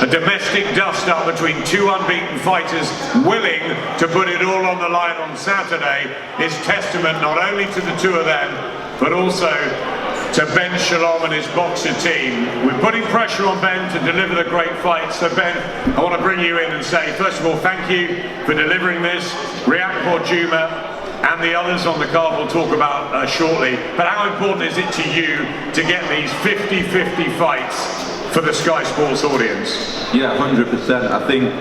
A domestic dust-up between two unbeaten fighters willing to put it all on the line on Saturday is testament not only to the two of them, but also to Ben Shalom and his boxer team. We're putting pressure on Ben to deliver the great fight. So Ben, I want to bring you in and say, first of all, thank you for delivering this. Riakporhe, Jumah, and the others on the card we'll talk about shortly. But how important is it to you to get these 50-50 fights for the Sky Sports audience? Yeah, 100%. I think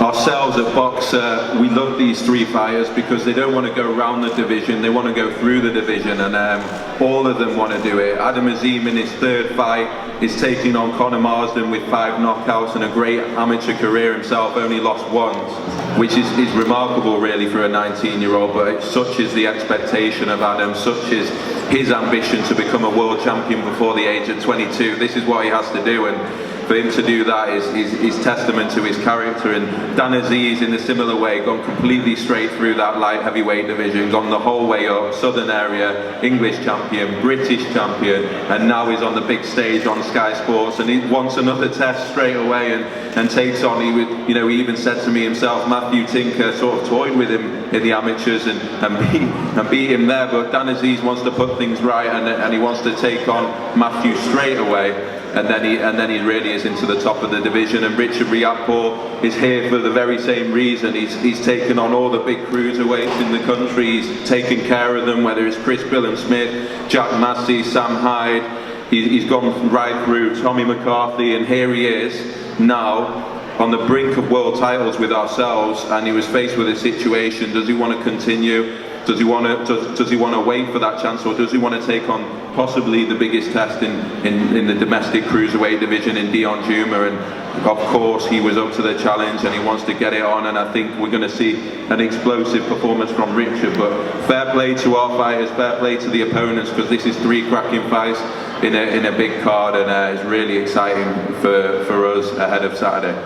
ourselves at Boxer, we love these three fighters because they don't want to go around the division, they want to go through the division, and all of them want to do it. Adam Azim in his third fight is taking on Conor Marsden with 5 knockouts and a great amateur career himself, only lost once, which is remarkable really for a 19-year-old, but such is the expectation of Adam, such is his ambition to become a world champion before the age of 22. This is what he has to do, and for him to do that is testament to his character. And Dan Aziz, in a similar way, gone completely straight through that light heavyweight division, gone the whole way up, southern area, English champion, British champion, and now he's on the big stage on Sky Sports, and he wants another test straight away and takes on, he even said to me himself, Matthew Tinker sort of toyed with him in the amateurs and beat him there, but Dan Aziz wants to put things right, and he wants to take on Matthew straight away. And then he really is into the top of the division. And Richard Riakporhe is here for the very same reason. He's taken on all the big cruiserweights in the country. He's taken care of them, whether it's Chris Billam-Smith, Jack Massey, Sam Hyde. He's gone right through Tommy McCarthy, and here he is now on the brink of world titles with ourselves. And he was faced with a situation: does he want to continue? Does he want to wait for that chance, or does he want to take on possibly the biggest test in the domestic cruiserweight division in Dion Jumah? And of course he was up to the challenge and he wants to get it on, and I think we're going to see an explosive performance from Richard. But fair play to our fighters, fair play to the opponents, because this is 3 cracking fights in a big card, and it's really exciting for us ahead of Saturday.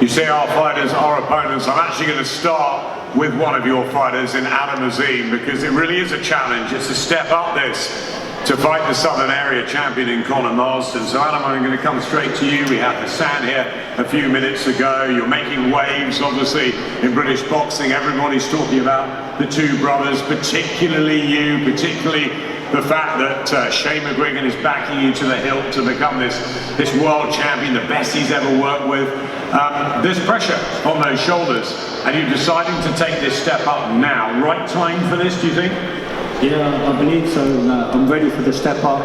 You say our fighters, our opponents. I'm actually going to start with one of your fighters in Adam Azim, because it really is a challenge. It's a step up this to fight the Southern Area champion in Conor Marsden. So Adam, I'm going to come straight to you. We had the stand here a few minutes ago. You're making waves, obviously, in British boxing. Everybody's talking about the two brothers, particularly you, particularly the fact that Shane McGuigan is backing you to the hilt to become this world champion, the best he's ever worked with. There's pressure on those shoulders, and you're deciding to take this step up now. Right time for this, do you think? Yeah, I believe so. I'm ready for the step up.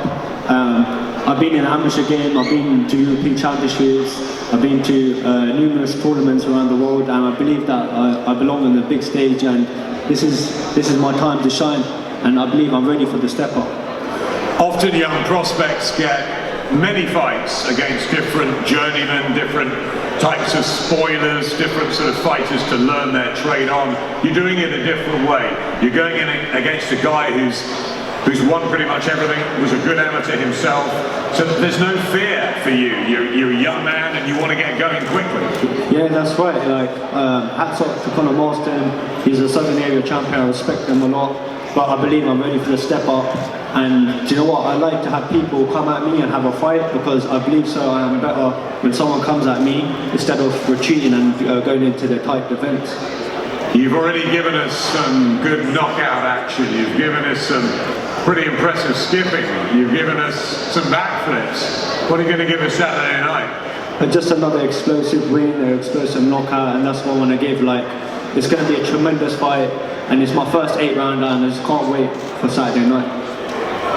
I've been in the amateur game, I've been to European Championships, I've been to numerous tournaments around the world, and I believe that I belong on the big stage, and this is my time to shine, and I believe I'm ready for the step up. Often young prospects get many fights against different journeymen, different types of spoilers, different sort of fighters to learn their trade on. You're doing it a different way. You're going in against a guy who's won pretty much everything, was a good amateur himself, so there's no fear for you. You're a young man and you want to get going quickly. Yeah, that's right. Hats off to Conor Marsden. He's a Southern Area champion, I respect him a lot, but I believe I'm ready for the step up. And do you know what, I like to have people come at me and have a fight, because I believe I am better when someone comes at me instead of retreating and going into the tight defence. You've already given us some good knockout action, you've given us some pretty impressive skipping, you've given us some backflips. What are you going to give us Saturday night? Just another explosive win, an explosive knockout, and that's what I want to give. It's going to be a tremendous fight, and it's my first 8-rounder, and I just can't wait for Saturday night.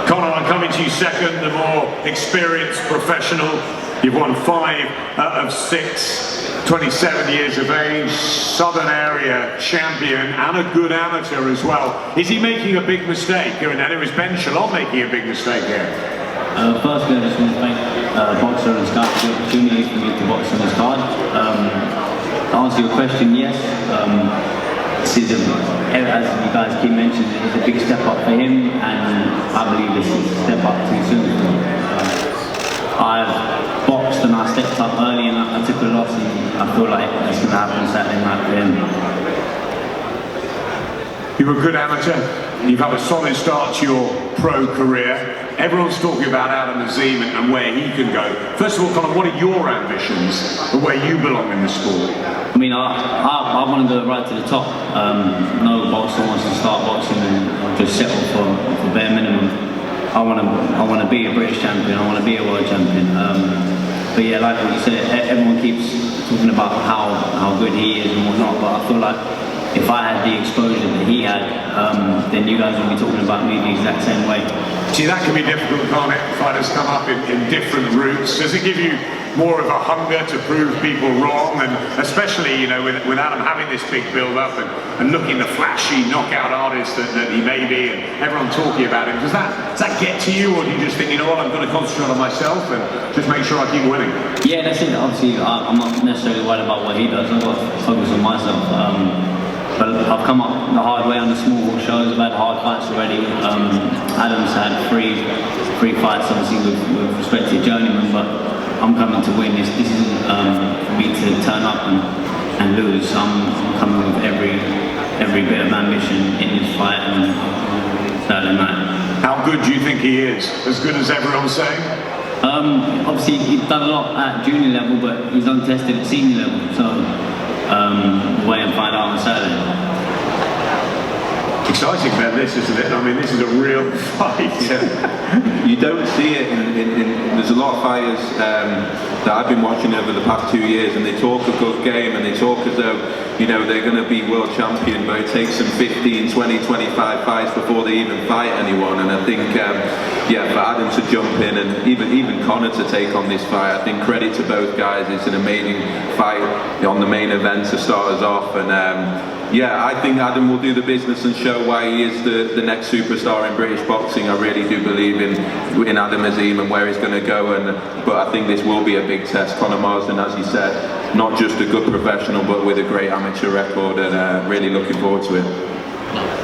Conor, I'm coming to you second, the more experienced professional. You've won 5 out of 6, 27 years of age, Southern Area champion, and a good amateur as well. Is he making a big mistake? And it was Ben Shalom making a big mistake here. Firstly, I just want to thank Boxer and Sky for the opportunity for me to box on this card. To answer your question, yes. This is, as you guys keep mentioning, it's a big step up for him, and I believe this is a step up too soon. I've boxed and I stepped up early, and I took a loss, and I feel like it's going to happen Saturday night for him. You're a good amateur. You've had a solid start to your pro career. everyone's talking about Adam Azim and where he can go. First of all, Conor, what are your ambitions and where you belong in the sport? I mean, I want to go right to the top. No boxer wants to start boxing and just settle for bare minimum. I want to be a British champion. I want to be a world champion. But yeah, like what you said, everyone keeps talking about how good he is and whatnot. But I feel like if I had the exposure that he had, then you guys would be talking about me the exact same way. See, that can be difficult, can't it? Fighters come up in different routes. Does it give you more of a hunger to prove people wrong? And especially, you know, with Adam having this big build-up and looking the flashy knockout artist that he may be, and everyone talking about him, does that get to you, or do you just think, you know what, I'm going to concentrate on myself and just make sure I keep winning? Yeah, that's it. Obviously, I'm not necessarily worried about what he does. I've got to focus on myself. But I've come up the hard way on the small shows. I've had hard fights already. Adam's had three fights, obviously, with respected journeyman, but I'm coming to win. This isn't for me to turn up and lose. I'm coming with every bit of ambition in this fight and Saturday night. How good do you think he is? As good as everyone's saying? Obviously, he's done a lot at junior level, but he's untested at senior level. So. Wait and find out on Saturday. Exciting about this, isn't it? I mean, this is a real fight. Yeah. You don't see it there's a lot of fighters that I've been watching over the past 2 years, and they talk a good game and they talk as though, you know, they're going to be world champion, but it takes them 15, 20, 25 fights before they even fight anyone. And I think, yeah, for Adam to jump in and even Conor to take on this fight, I think credit to both guys. It's an amazing fight on the main event to start us off, and yeah, I think Adam will do the business and show why he is the next superstar in British boxing. I really do believe in Adam Azim and where he's going to go, but I think this will be a big test. Conor Marsden, as you said, not just a good professional, but with a great amateur record, and really looking forward to it.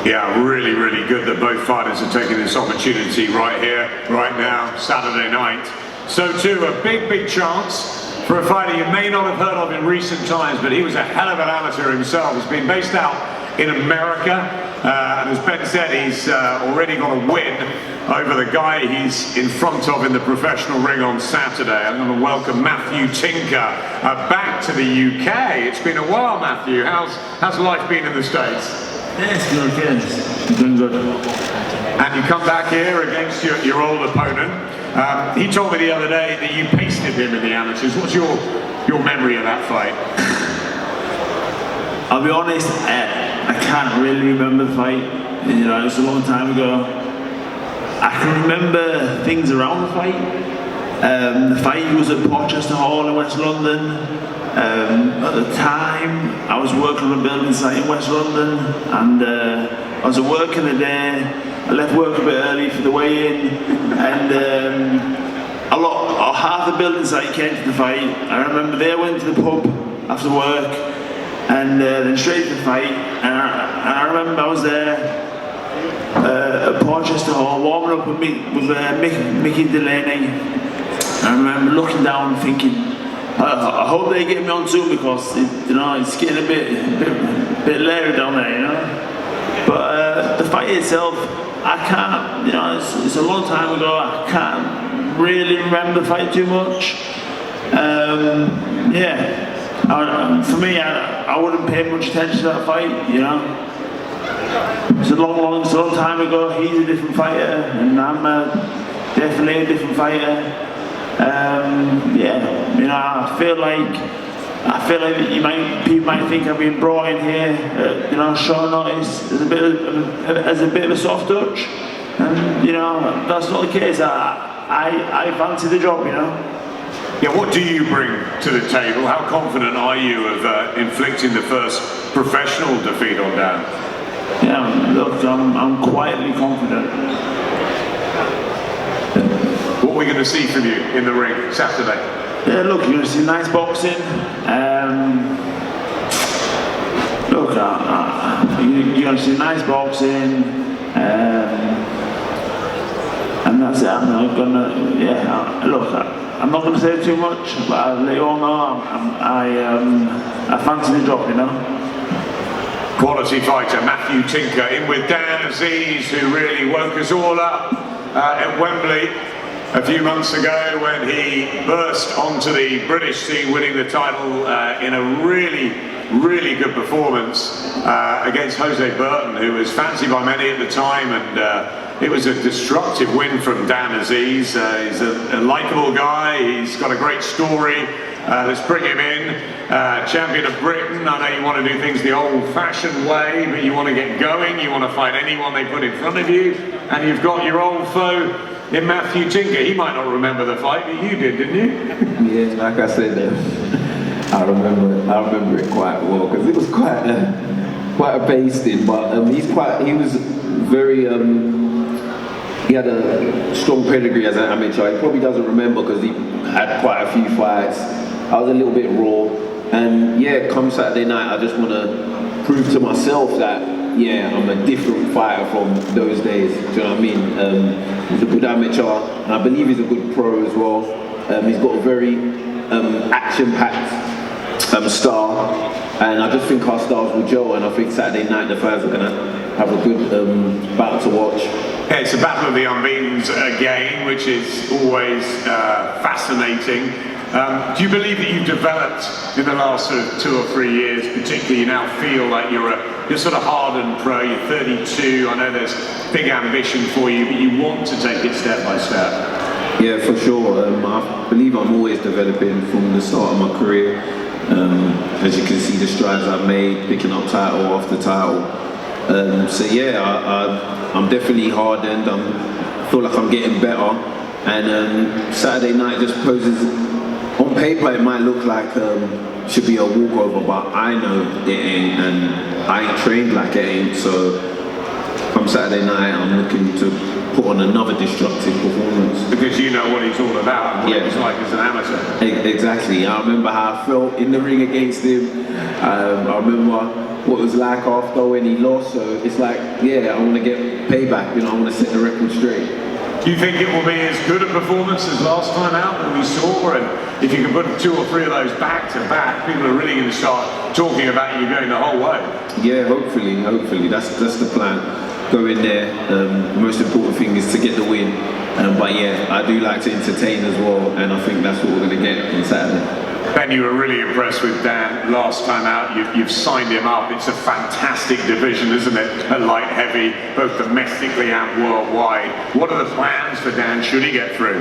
Yeah, really, really good that both fighters are taking this opportunity right here, right now, Saturday night. So too, a big chance for a fighter you may not have heard of in recent times, but he was a hell of an amateur himself. He's been based out in America, and as Ben said, he's already got a win over the guy he's in front of in the professional ring on Saturday. I'm going to welcome Matthew Tinker back to the UK. It's been a while, Matthew. How's life been in the States? Yes, good, yes. Doing good. And you come back here against your old opponent. He told me the other day that you pasted him in the amateurs. What's your memory of that fight? I'll be honest, I can't really remember the fight. You know, it's a long time ago. I can remember things around the fight. The fight was at Porchester Hall in West London. At the time, I was working on a building site in West London, and I was at work in the day. I left work a bit early for the weigh-in, and half the building site came to the fight. I remember they went to the pub after work, and then straight to the fight. And I remember I was there at Porchester Hall warming up with Mickey Delaney. I remember looking down and thinking, I hope they get me on soon, because it's getting a bit leery down there, you know. But the fight itself, I can't, it's a long time ago. I can't really remember the fight too much. Yeah, for me, I wouldn't pay much attention to that fight, you know. It's a long time ago. He's a different fighter, and I'm definitely a different fighter. Yeah, I feel like people might think I've been brought in here, short notice as a bit of a soft touch, and that's not the case. I fancy the job, Yeah, what do you bring to the table? How confident are you of inflicting the first professional defeat on Dan? Yeah, look, I'm quietly confident. What are we going to see from you in the ring Saturday? Yeah, look, you're going to see nice boxing. Look, you're going to see nice boxing, and that's it. I'm not going to, look, I'm not going to say too much, but I'll let you all know I fancy the job, Quality fighter Matthew Tinker in with Dan Aziz, who really woke us all up at Wembley a few months ago when he burst onto the British scene, winning the title in a really good performance against Jose Burton, who was fancied by many at the time, and it was a destructive win from Dan Aziz. He's a likeable guy, he's got a great story. Let's bring him in, champion of Britain. I know you want to do things the old-fashioned way, but you want to get going, you want to fight anyone they put in front of you, and you've got your old foe in Matthew Tinker. He might not remember the fight, but you did, didn't you? Yeah, like I said, I remember it quite well because it was quite a basting. But he was very. He had a strong pedigree as an amateur. He probably doesn't remember because he had quite a few fights. I was a little bit raw, and yeah, come Saturday night, I just want to prove to myself that. Yeah, I'm a different fighter from those days. Do you know what I mean? He's a good amateur, and I believe he's a good pro as well. He's got a very action-packed style, and I just think our styles will gel. And I think Saturday night the fans are gonna have a good bout to watch. Yeah, it's a battle of the unbeatens again, which is always fascinating. Do you believe that you've developed in the last sort of 2 or 3 years, particularly you now feel like you're sort of hardened pro, you're 32, I know there's big ambition for you, but you want to take it step by step? Yeah, for sure. I believe I'm always developing from the start of my career. As you can see, the strides I've made, picking up title after title. So yeah, I'm definitely hardened. I feel like I'm getting better. And Saturday night just poses. On paper, it might look like should be a walkover, but I know it ain't, and I ain't trained like it ain't. So come Saturday night, I'm looking to put on another destructive performance. Because you know what he's all about, and what he's like as an amateur. Exactly. I remember how I felt in the ring against him. I remember what it was like after when he lost. So it's like, yeah, I want to get payback. You know, I want to set the record straight. Do you think it will be as good a performance as last time out that we saw? And if you can put 2 or 3 of those back to back, people are really going to start talking about you going the whole way. Yeah, hopefully. That's the plan. Go in there. The most important thing is to get the win. But yeah, I do like to entertain as well, and I think that's what we're going to get on Saturday. Ben, you were really impressed with Dan last time out. You've signed him up. It's a fantastic division, isn't it? At light heavy, both domestically and worldwide. What are the plans for Dan should he get through?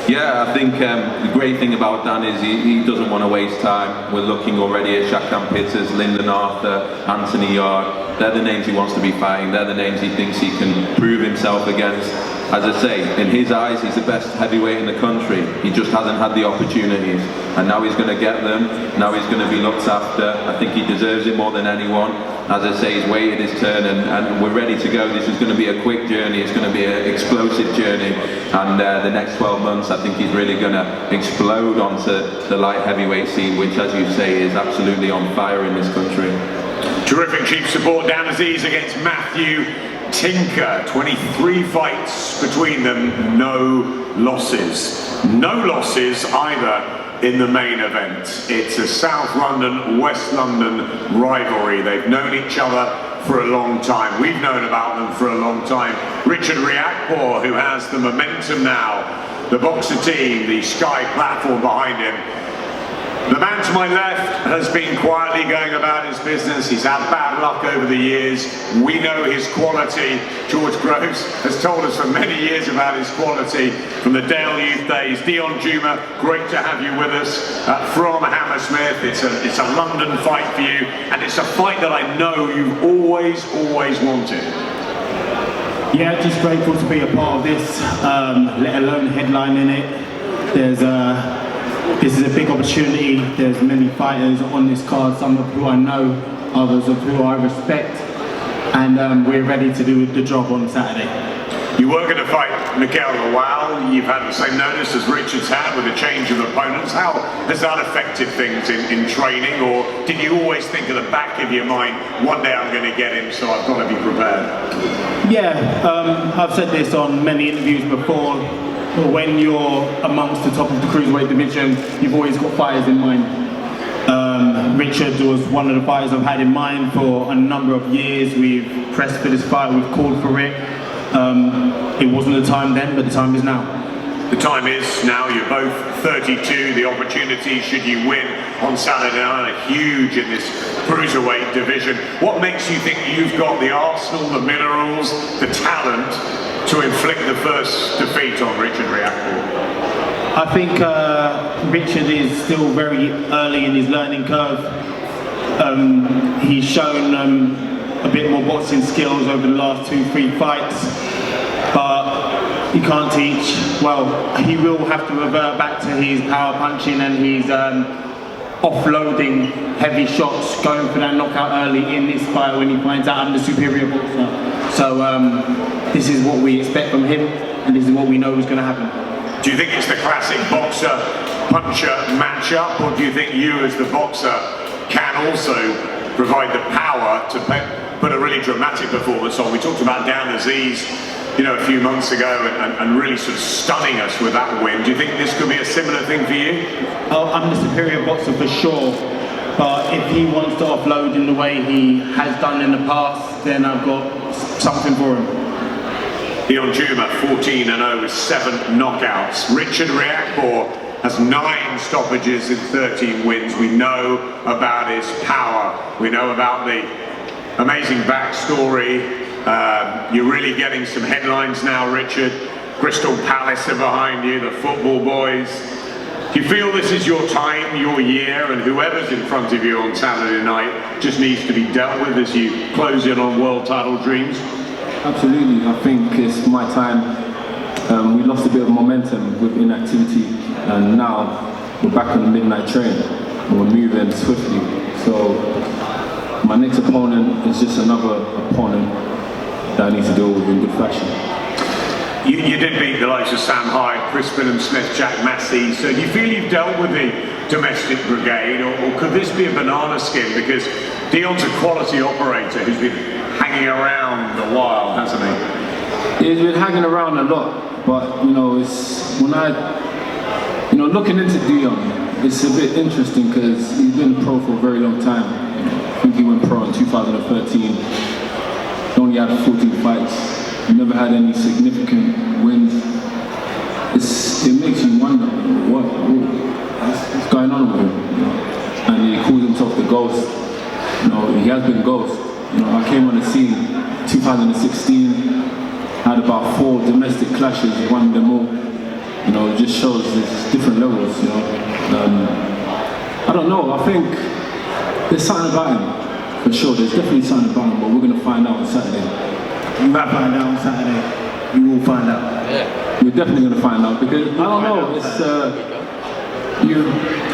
Yeah, I think the great thing about Dan is he doesn't want to waste time. We're looking already at Shakan Pitters, Lyndon Arthur, Anthony Yard. They're the names he wants to be fighting. They're the names he thinks he can prove himself against. As I say, in his eyes, he's the best heavyweight in the country. He just hasn't had the opportunities. And now he's going to get them. Now he's going to be looked after. I think he deserves it more than anyone. As I say, he's waited his turn and we're ready to go. This is going to be a quick journey. It's going to be an explosive journey. And the next 12 months, I think he's really going to explode onto the light heavyweight scene, which, as you say, is absolutely on fire in this country. Terrific chief support. Dan Aziz against Matthew Tinker. 23 fights between them, no losses. No losses either in the main event. It's a South London, West London rivalry. They've known each other for a long time. We've known about them for a long time. Richard Riakporhe, who has the momentum now, the boxer team, the Sky platform behind him. The man to my left has been quietly going about his business. He's had bad luck over the years. We know his quality. George Groves has told us for many years about his quality from the Dale Youth days. Dion Jumah, great to have you with us from Hammersmith. It's a London fight for you, and it's a fight that I know you've always wanted. Yeah, just grateful to be a part of this, let alone headlining it. This is a big opportunity. There's many fighters on this card, some of who I know, others of who I respect, and we're ready to do the job on Saturday. You were going to fight Miguel Lawal. You've had the same notice as Richard's had with a change of opponents. How has that affected things in training, or did you always think at the back of your mind, one day I'm going to get him, so I've got to be prepared? Yeah, I've said this on many interviews before. When you're amongst the top of the cruiserweight division, you've always got fighters in mind. Richard was one of the fighters I've had in mind for a number of years. We've pressed for this fight, we've called for it. It wasn't the time then, but the time is now. The time is now. You're both 32. The opportunity, should you win on Saturday night, are huge in this cruiserweight division. What makes you think you've got the arsenal, the minerals, the talent to inflict the first defeat on Richard Riakporhe? I think Richard is still very early in his learning curve. He's shown a bit more boxing skills over the last 2-3 fights, but he can't teach. Well, he will have to revert back to his power punching and his offloading heavy shots, going for that knockout early in this fight when he finds out I'm the superior boxer. So this is what we expect from him, and this is what we know is going to happen. Do you think it's the classic boxer-puncher matchup, or do you think you as the boxer can also provide the power to put a really dramatic performance on? We talked about Dan Aziz, a few months ago, and really sort of stunning us with that win. Do you think this could be a similar thing for you? Oh, I'm the superior boxer for sure, but if he wants to offload in the way he has done in the past, then I've got something for him. Jumah, 14-0 with 7 knockouts. Richard Riakporhe has 9 stoppages in 13 wins. We know about his power. We know about the amazing backstory. You're really getting some headlines now, Richard. Crystal Palace are behind you, the football boys. Do you feel this is your time, your year, and whoever's in front of you on Saturday night just needs to be dealt with as you close in on world title dreams? Absolutely, I think it's my time. We lost a bit of momentum with inactivity, and now we're back on the midnight train and we're moving swiftly. So my next opponent is just another opponent that I need to deal with in good fashion. You did beat the likes of Sam Hyde, Chris Smith, Jack Massey, so do you feel you've dealt with the domestic brigade, or could this be a banana skin? Because Dion's a quality operator who's been hanging around a while, hasn't he? He's been hanging around a lot, but it's when I, looking into Dion, it's a bit interesting because he's been a pro for a very long time. I think he went pro in 2013. He only had 14 fights. Never had any significant wins. It makes you wonder what's going on with him. And he calls himself the Ghost. He has been Ghost. I came on the scene 2016, had about 4 domestic clashes, won them all. It just shows there's different levels. I don't know. I think there's something about him, for sure. There's definitely something about him, but we're going to find out on Saturday. You might find out on Saturday. You will find out. Yeah. We're definitely going to find out because I don't know. It's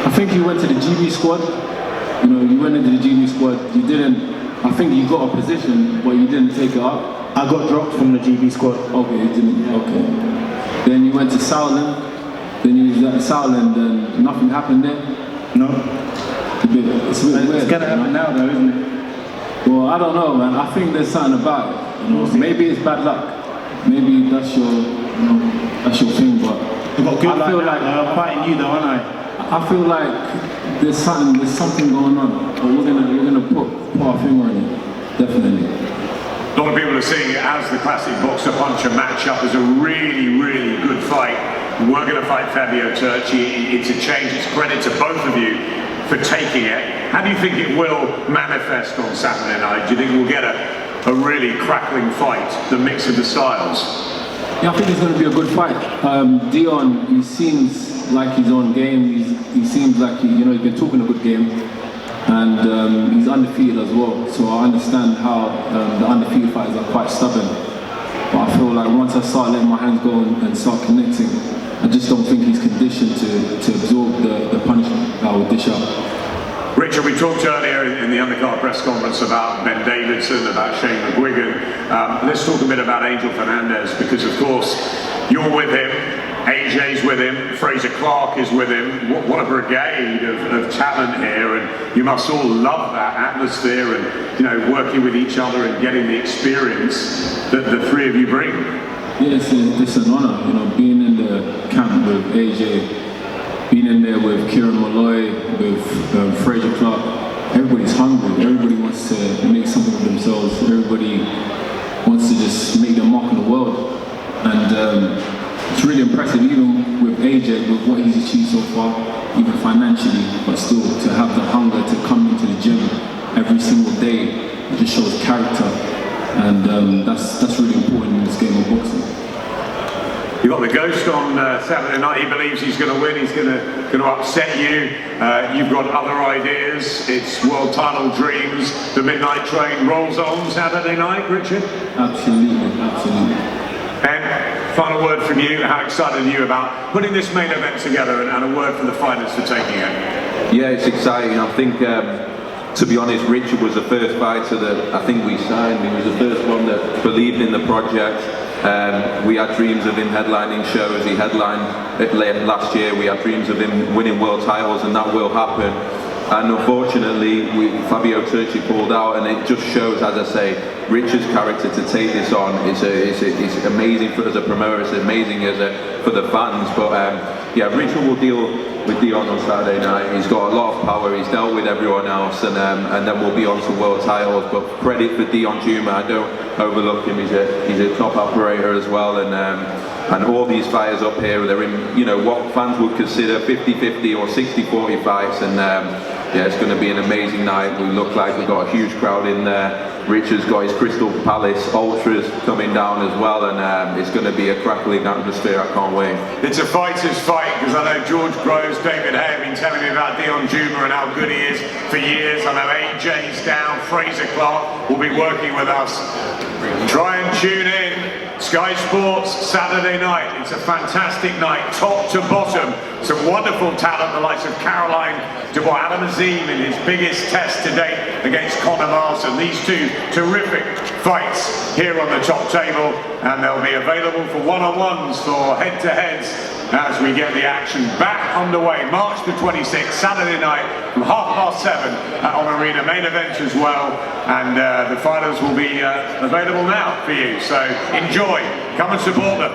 I think you went to the GB squad. You went into the GB squad. You didn't. I think you got a position, but you didn't take it up. I got dropped from the GB squad. Okay, you didn't. Okay. Then you went to Southland. Then you was at Southland, and nothing happened there. No. It's a bit weird. It's gonna happen now, though, isn't it? Well, I don't know, man. I think there's something about it. Maybe it's bad luck. Maybe that's your thing, but You've got good I feel luck. I'm fighting you, though, aren't I? I feel like there's something going on. But we're gonna put our finger on it, definitely. A lot of people are seeing it as the classic boxer-puncher matchup as a really, really good fight. We're going to fight Fabio Turchi. It's a change. It's credit to both of you for taking it. How do you think it will manifest on Saturday night? Do you think we'll get a really crackling fight, the mix of the styles? Yeah, I think it's going to be a good fight. Dion, he seems like he's on game. He seems like he's been talking a good game. And he's undefeated as well, so I understand how the undefeated fighters are quite stubborn. But I feel like once I start letting my hands go and start connecting, I just don't think he's conditioned to absorb the punishment that I will dish out. Richard, we talked earlier in the undercard press conference about Ben Davidson, about Shane McGuigan. Let's talk a bit about Angel Fernandez, because of course you're with him, AJ's with him, Fraser Clark is with him. What a brigade of talent here, and you must all love that atmosphere and working with each other and getting the experience that the three of you bring. Yeah, it's an honour, being in the camp with AJ, being in there with Kieran Malloy, with Fraser Clark. Everybody's hungry, everybody wants to make something of themselves, everybody wants to just make their mark in the world. AJ with what he's achieved so far, even financially, but still to have the hunger to come into the gym every single day, it just shows character, and that's really important in this game of boxing. You got the Ghost on Saturday night. He believes he's going to win. He's going to upset you. You've got other ideas. It's world title dreams. The midnight train rolls on Saturday night, Richard. Absolutely, absolutely. And final word from you. How excited are you about putting this main event together, and a word from the fighters for taking it? Yeah, it's exciting. I think, to be honest, Richard was the first fighter that I think we signed. He was the first one that believed in the project. We had dreams of him headlining shows. He headlined it last year. We had dreams of him winning world titles, and that will happen. And unfortunately, Fabio Turchi pulled out, and it just shows, as I say, Richard's character to take this on. It's amazing as a promoter. It's amazing for the fans. But yeah, Richard will deal with Dion on Saturday night. He's got a lot of power. He's dealt with everyone else, and then we'll be on to world titles. But credit for Dion Jumah. I don't overlook him. He's a top operator as well, and all these fighters up here, they're in, you know, what fans would consider 50-50 or 60-40 fights, and yeah, it's going to be an amazing night. We look like we've got a huge crowd in there. Richard's got his Crystal Palace Ultras coming down as well, and it's going to be a crackling atmosphere. I can't wait. It's a fighter's fight, because I know George Groves, David Hay have been telling me about Dion Jumah and how good he is for years. I know AJ's down, Fraser Clark will be working with us. Try and tune in. Sky Sports, Saturday night. It's a fantastic night, top to bottom. Some wonderful talent, the likes of Caroline Dubois, Adam Azim in his biggest test to date against Conor Marson. These two terrific fights here on the top table, and they'll be available for one-on-ones, for head-to-heads, as we get the action back underway. March the 26th, Saturday night, from 7:30 on Arena, main event as well, and the fighters will be available now for you, so enjoy, come and support them.